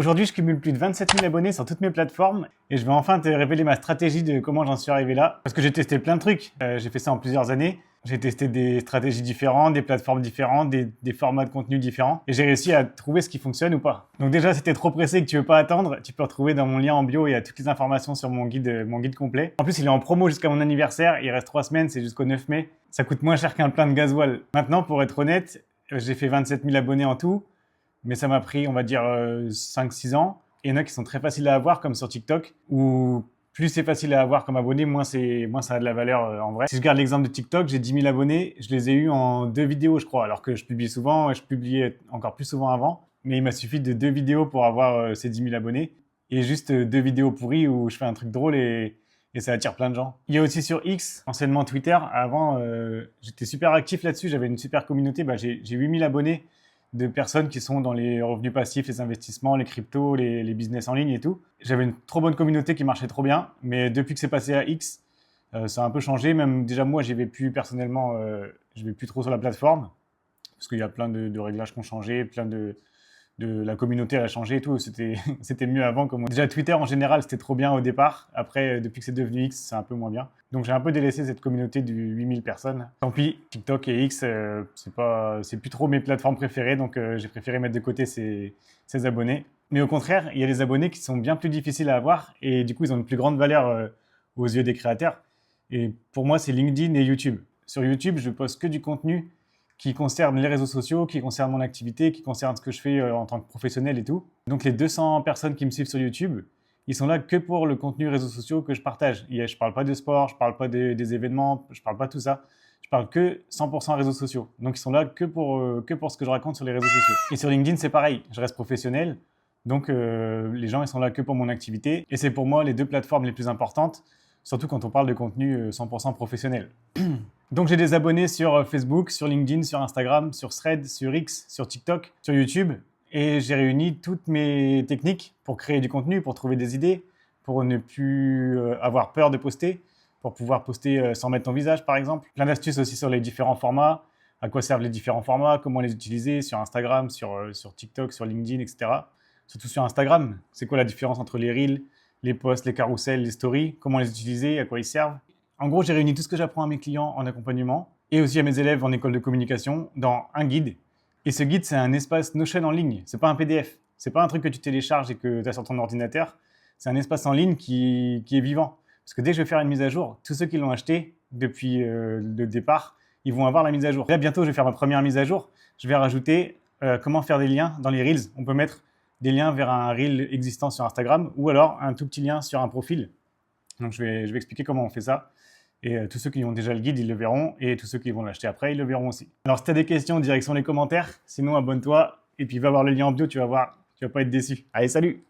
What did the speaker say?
Aujourd'hui, je cumule plus de 27 000 abonnés sur toutes mes plateformes et je vais enfin te révéler ma stratégie de comment j'en suis arrivé là. Parce que j'ai testé plein de trucs. J'ai fait ça en plusieurs années. J'ai testé des stratégies différentes, des plateformes différentes, des formats de contenu différents. Et j'ai réussi à trouver ce qui fonctionne ou pas. Donc déjà, si t'es trop pressé et que tu veux pas attendre, tu peux retrouver dans mon lien en bio, il y a toutes les informations sur mon guide complet. En plus, il est en promo jusqu'à mon anniversaire. Il reste 3 semaines, c'est jusqu'au 9 mai. Ça coûte moins cher qu'un plein de gasoil. Maintenant, pour être honnête, j'ai fait 27 000 abonnés en tout. Mais ça m'a pris, on va dire, 5-6 ans. Et il y en a qui sont très faciles à avoir, comme sur TikTok, où plus c'est facile à avoir comme abonné, moins ça a de la valeur en vrai. Si je garde l'exemple de TikTok, j'ai 10 000 abonnés, je les ai eus en 2 vidéos, je crois, alors que je publie souvent, et je publiais encore plus souvent avant. Mais il m'a suffi de 2 vidéos pour avoir ces 10 000 abonnés. Et juste 2 vidéos pourries où je fais un truc drôle et ça attire plein de gens. Il y a aussi sur X, anciennement Twitter. Avant, j'étais super actif là-dessus, j'avais une super communauté. J'ai 8 000 abonnés de personnes qui sont dans les revenus passifs, les investissements, les cryptos, les business en ligne et tout. J'avais une trop bonne communauté qui marchait trop bien, mais depuis que c'est passé à X, ça a un peu changé. Même déjà moi, j'y vais plus personnellement, je vais plus trop sur la plateforme, parce qu'il y a plein de réglages qui ont changé, la communauté elle a changé et tout. C'était mieux avant. Déjà Twitter en général, c'était trop bien au départ. Après, depuis que c'est devenu X, c'est un peu moins bien. Donc j'ai un peu délaissé cette communauté de 8000 personnes. Tant pis, TikTok et X, c'est plus trop mes plateformes préférées, donc j'ai préféré mettre de côté ces abonnés. Mais au contraire, il y a des abonnés qui sont bien plus difficiles à avoir et du coup ils ont une plus grande valeur aux yeux des créateurs. Et pour moi, c'est LinkedIn et YouTube. Sur YouTube, je poste que du contenu qui concerne les réseaux sociaux, qui concerne mon activité, qui concerne ce que je fais en tant que professionnel et tout. Donc les 200 personnes qui me suivent sur YouTube, ils sont là que pour le contenu réseaux sociaux que je partage. Je parle pas de sport, je parle pas des événements, je parle pas de tout ça. Je parle que 100% réseaux sociaux. Donc ils sont là que pour ce que je raconte sur les réseaux sociaux. Et sur LinkedIn, c'est pareil. Je reste professionnel. Donc les gens, ils sont là que pour mon activité. Et c'est pour moi les 2 plateformes les plus importantes, surtout quand on parle de contenu 100% professionnel. Donc j'ai des abonnés sur Facebook, sur LinkedIn, sur Instagram, sur Threads, sur X, sur TikTok, sur YouTube. Et j'ai réuni toutes mes techniques pour créer du contenu, pour trouver des idées, pour ne plus avoir peur de poster, pour pouvoir poster sans mettre ton visage par exemple. Plein d'astuces aussi sur les différents formats, à quoi servent les différents formats, comment les utiliser sur Instagram, sur TikTok, sur LinkedIn, etc. Surtout sur Instagram, c'est quoi la différence entre les reels, les posts, les carousels, les stories, comment les utiliser, à quoi ils servent. En gros, j'ai réuni tout ce que j'apprends à mes clients en accompagnement et aussi à mes élèves en école de communication dans un guide. Et ce guide, c'est un espace Notion en ligne. C'est pas un PDF. C'est pas un truc que tu télécharges et que tu as sur ton ordinateur. C'est un espace en ligne qui est vivant. Parce que dès que je vais faire une mise à jour, tous ceux qui l'ont acheté depuis le départ, ils vont avoir la mise à jour. Là, bientôt, je vais faire ma première mise à jour. Je vais rajouter comment faire des liens dans les Reels. On peut mettre des liens vers un Reel existant sur Instagram ou alors un tout petit lien sur un profil. Donc, je vais expliquer comment on fait ça. Et tous ceux qui ont déjà le guide, ils le verront. Et tous ceux qui vont l'acheter après, ils le verront aussi. Alors, si tu as des questions, direction les commentaires. Sinon, abonne-toi. Et puis, va voir le lien en bio, tu vas voir. Tu vas pas être déçu. Allez, salut!